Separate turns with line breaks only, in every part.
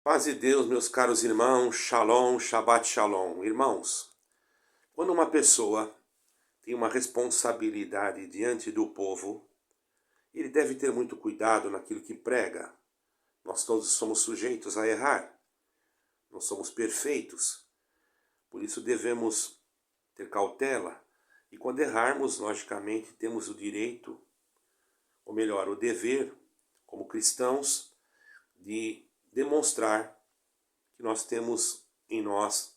Paz de Deus, meus caros irmãos, Shalom, Shabbat Shalom. Irmãos, quando uma pessoa tem uma responsabilidade diante do povo, ele deve ter muito cuidado naquilo que prega. Nós todos somos sujeitos a errar, não somos perfeitos, por isso devemos ter cautela. E quando errarmos, logicamente, temos o direito, ou melhor, o dever, como cristãos, de demonstrar que nós temos em nós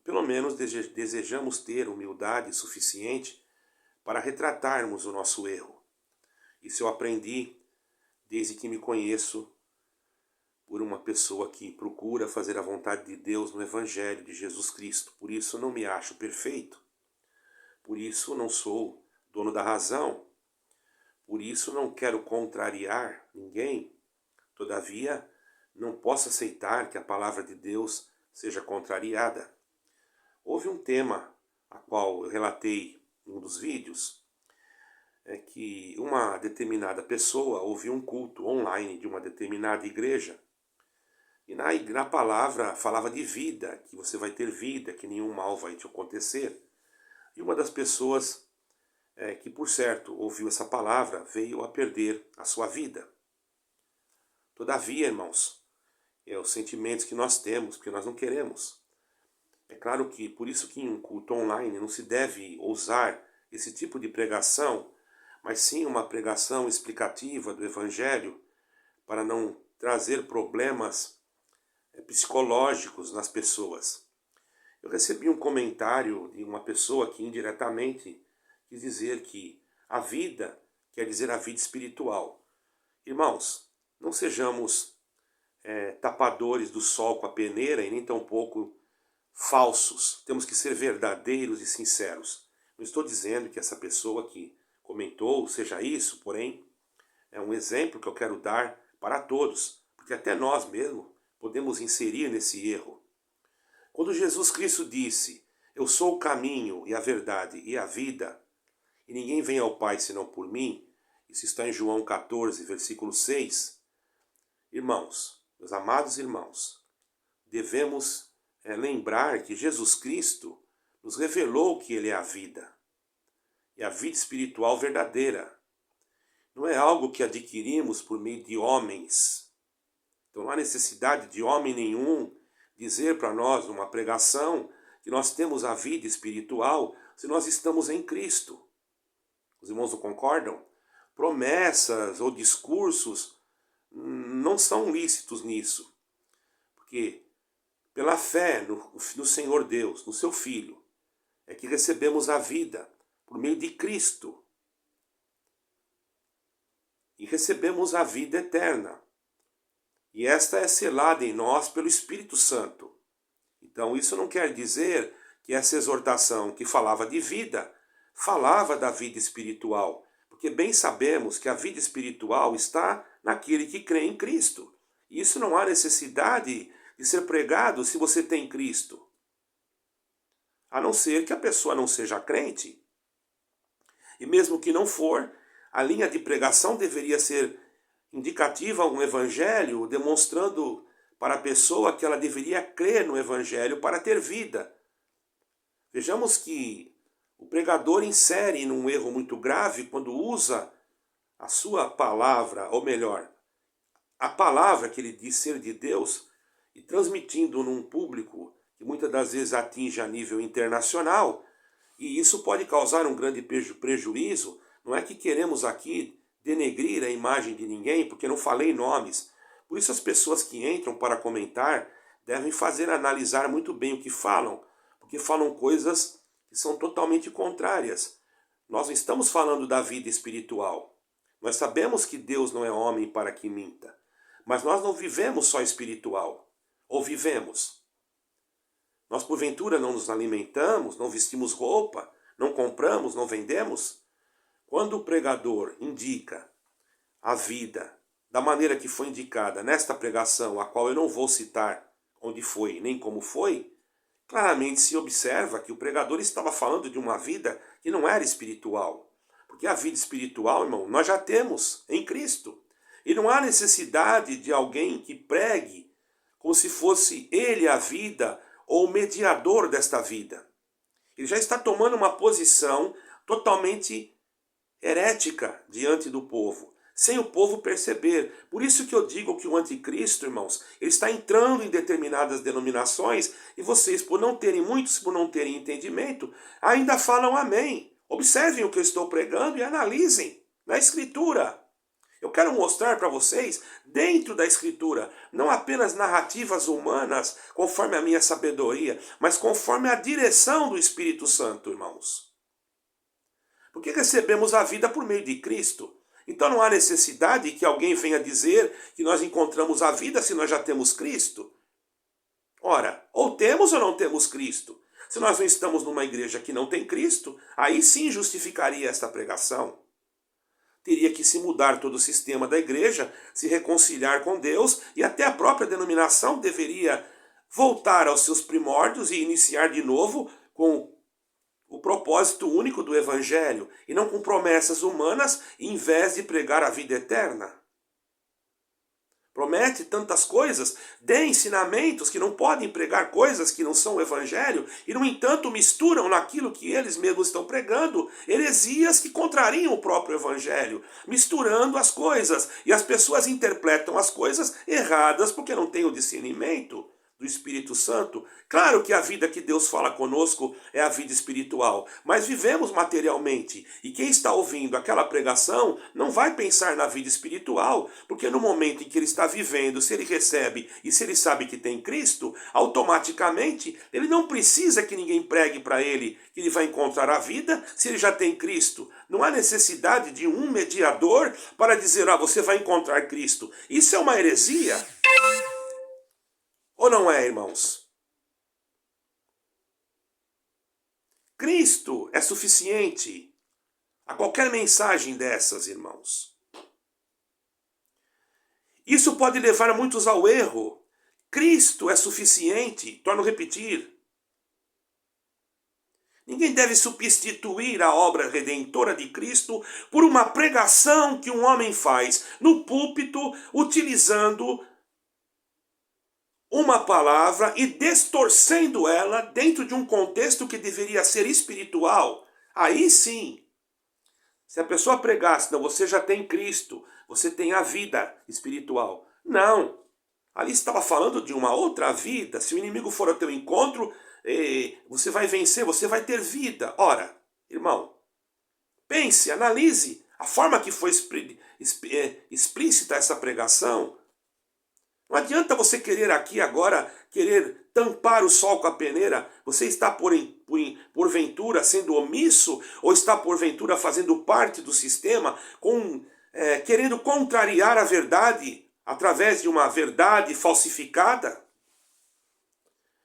pelo menos desejamos ter humildade suficiente para retratarmos o nosso erro. Isso eu aprendi desde que me conheço por uma pessoa que procura fazer a vontade de Deus no Evangelho de Jesus Cristo. Por isso não me acho perfeito, por isso não sou dono da razão, por isso não quero contrariar ninguém. Todavia, não posso aceitar que a palavra de Deus seja contrariada. Houve um tema a qual eu relatei em um dos vídeos, é que uma determinada pessoa ouviu um culto online de uma determinada igreja, e na palavra falava de vida, que você vai ter vida, que nenhum mal vai te acontecer. E uma das pessoas que, por certo, ouviu essa palavra, veio a perder a sua vida. Todavia, irmãos, os sentimentos que nós temos, porque nós não queremos. É claro que, por isso que em um culto online não se deve ousar esse tipo de pregação, mas sim uma pregação explicativa do Evangelho, para não trazer problemas psicológicos nas pessoas. Eu recebi um comentário de uma pessoa que indiretamente quis dizer que a vida quer dizer a vida espiritual. Irmãos, não sejamos tapadores do sol com a peneira e nem tampouco falsos. Temos que ser verdadeiros e sinceros. Não estou dizendo que essa pessoa que comentou seja isso, porém é um exemplo que eu quero dar para todos, porque até nós mesmos podemos inserir nesse erro. Quando Jesus Cristo disse: "Eu sou o caminho e a verdade e a vida, e ninguém vem ao Pai senão por mim", isso está em João 14, versículo 6. Irmãos, meus amados irmãos, devemos lembrar que Jesus Cristo nos revelou que Ele é a vida, e a vida espiritual verdadeira. Não é algo que adquirimos por meio de homens. Então não há necessidade de homem nenhum dizer para nós numa pregação que nós temos a vida espiritual se nós estamos em Cristo. Os irmãos não concordam? Promessas ou discursos não são lícitos nisso, porque pela fé no Senhor Deus, no seu Filho, é que recebemos a vida por meio de Cristo. E recebemos a vida eterna. E esta é selada em nós pelo Espírito Santo. Então isso não quer dizer que essa exortação que falava de vida, falava da vida espiritual. Porque bem sabemos que a vida espiritual está naquele que crê em Cristo. E isso não há necessidade de ser pregado se você tem Cristo. A não ser que a pessoa não seja crente. E mesmo que não for, a linha de pregação deveria ser indicativa a um evangelho, demonstrando para a pessoa que ela deveria crer no evangelho para ter vida. Vejamos que o pregador insere num erro muito grave quando usa a sua palavra, ou melhor, a palavra que ele diz ser de Deus, e transmitindo num público que muitas das vezes atinge a nível internacional, e isso pode causar um grande prejuízo. Não é que queremos aqui denegrir a imagem de ninguém, porque não falei nomes. Por isso as pessoas que entram para comentar devem analisar muito bem o que falam, porque falam coisas que são totalmente contrárias. Nós não estamos falando da vida espiritual. Nós sabemos que Deus não é homem para que minta, mas nós não vivemos só espiritual. Ou vivemos? Nós porventura não nos alimentamos, não vestimos roupa, não compramos, não vendemos? Quando o pregador indica a vida da maneira que foi indicada nesta pregação, a qual eu não vou citar onde foi nem como foi, claramente se observa que o pregador estava falando de uma vida que não era espiritual. Porque a vida espiritual, irmão, nós já temos em Cristo. E não há necessidade de alguém que pregue como se fosse ele a vida ou o mediador desta vida. Ele já está tomando uma posição totalmente herética diante do povo, sem o povo perceber. Por isso que eu digo que o anticristo, irmãos, ele está entrando em determinadas denominações e vocês, muitos por não terem entendimento, ainda falam amém. Observem o que eu estou pregando e analisem na Escritura. Eu quero mostrar para vocês, dentro da Escritura, não apenas narrativas humanas, conforme a minha sabedoria, mas conforme a direção do Espírito Santo, irmãos. Porque recebemos a vida por meio de Cristo. Então não há necessidade que alguém venha dizer que nós encontramos a vida se nós já temos Cristo. Ora, ou temos ou não temos Cristo. Se nós não estamos numa igreja que não tem Cristo, aí sim justificaria esta pregação. Teria que se mudar todo o sistema da igreja, se reconciliar com Deus, e até a própria denominação deveria voltar aos seus primórdios e iniciar de novo com o propósito único do Evangelho, e não com promessas humanas, em vez de pregar a vida eterna. Promete tantas coisas, dê ensinamentos que não podem pregar coisas que não são o Evangelho, e no entanto misturam naquilo que eles mesmos estão pregando, heresias que contrariam o próprio Evangelho, misturando as coisas, e as pessoas interpretam as coisas erradas porque não têm o discernimento do Espírito Santo. Claro que a vida que Deus fala conosco é a vida espiritual, mas vivemos materialmente, e quem está ouvindo aquela pregação não vai pensar na vida espiritual, porque no momento em que ele está vivendo, se ele recebe e se ele sabe que tem Cristo, automaticamente ele não precisa que ninguém pregue para ele que ele vai encontrar a vida se ele já tem Cristo. Não há necessidade de um mediador para dizer, você vai encontrar Cristo. Isso é uma heresia. Ou não é, irmãos? Cristo é suficiente a qualquer mensagem dessas, irmãos. Isso pode levar muitos ao erro. Cristo é suficiente, torno a repetir. Ninguém deve substituir a obra redentora de Cristo por uma pregação que um homem faz no púlpito, utilizando uma palavra e distorcendo ela dentro de um contexto que deveria ser espiritual. Aí sim, se a pessoa pregasse, não, você já tem Cristo, você tem a vida espiritual. Não, ali estava falando de uma outra vida. Se o inimigo for ao teu encontro, você vai vencer, você vai ter vida. Ora, irmão, pense, analise a forma que foi explícita essa pregação. Não adianta você querer aqui agora, querer tampar o sol com a peneira. Você está porventura sendo omisso, ou está porventura fazendo parte do sistema, querendo contrariar a verdade através de uma verdade falsificada?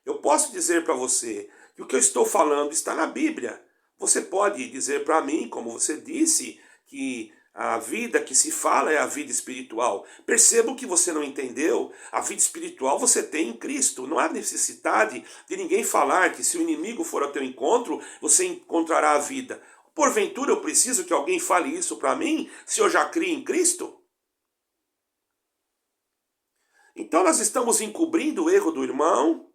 Eu posso dizer para você que o que eu estou falando está na Bíblia. Você pode dizer para mim, como você disse, que a vida que se fala é a vida espiritual. Percebo que você não entendeu. A vida espiritual você tem em Cristo. Não há necessidade de ninguém falar que se o inimigo for ao teu encontro, você encontrará a vida. Porventura eu preciso que alguém fale isso para mim, se eu já crio em Cristo? Então nós estamos encobrindo o erro do irmão,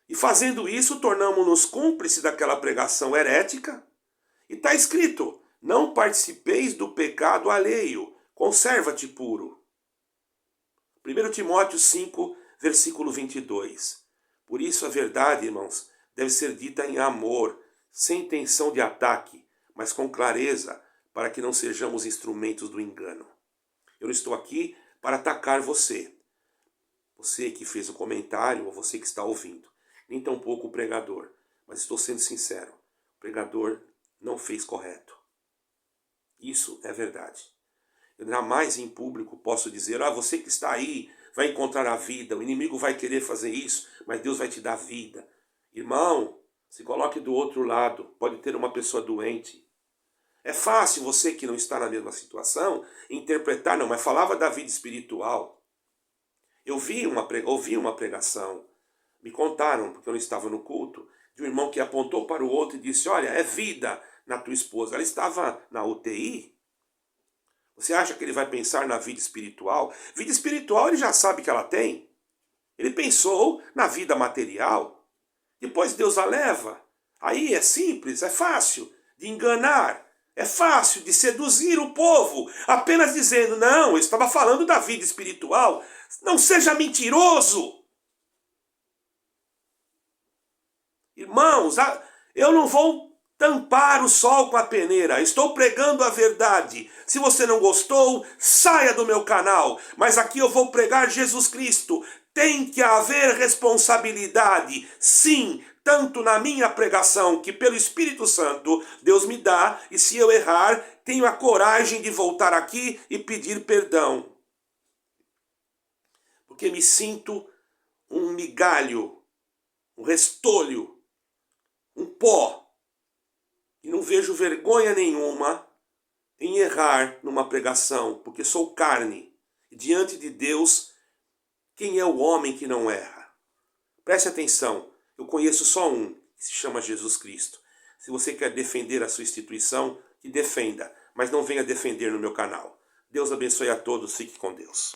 e fazendo isso tornamos-nos cúmplices daquela pregação herética. E está escrito, não participeis do pecado alheio, conserva-te puro. 1 Timóteo 5, versículo 22. Por isso a verdade, irmãos, deve ser dita em amor, sem intenção de ataque, mas com clareza, para que não sejamos instrumentos do engano. Eu não estou aqui para atacar você. Você que fez o comentário, ou você que está ouvindo. Nem tampouco o pregador. Mas estou sendo sincero. O pregador não fez correto. Isso é verdade. Eu jamais em público posso dizer, você que está aí vai encontrar a vida, o inimigo vai querer fazer isso, mas Deus vai te dar vida. Irmão, se coloque do outro lado, pode ter uma pessoa doente. É fácil você que não está na mesma situação interpretar, não, mas falava da vida espiritual. Eu ouvi uma pregação, me contaram, porque eu não estava no culto, de um irmão que apontou para o outro e disse, olha, é vida na tua esposa. Ela estava na UTI. Você acha que ele vai pensar na vida espiritual? Vida espiritual ele já sabe que ela tem. Ele pensou na vida material. Depois Deus a leva. Aí é simples, é fácil de enganar. É fácil de seduzir o povo. Apenas dizendo, não, eu estava falando da vida espiritual. Não seja mentiroso. Irmãos, eu não vou tampar o sol com a peneira. Estou pregando a verdade. Se você não gostou, saia do meu canal. Mas aqui eu vou pregar Jesus Cristo. Tem que haver responsabilidade, sim, tanto na minha pregação, que pelo Espírito Santo Deus me dá, e se eu errar, tenho a coragem de voltar aqui e pedir perdão. Porque me sinto um migalho, um restolho, um pó. E não vejo vergonha nenhuma em errar numa pregação, porque sou carne. E diante de Deus, quem é o homem que não erra? Preste atenção, eu conheço só um, que se chama Jesus Cristo. Se você quer defender a sua instituição, que defenda, mas não venha defender no meu canal. Deus abençoe a todos, fique com Deus.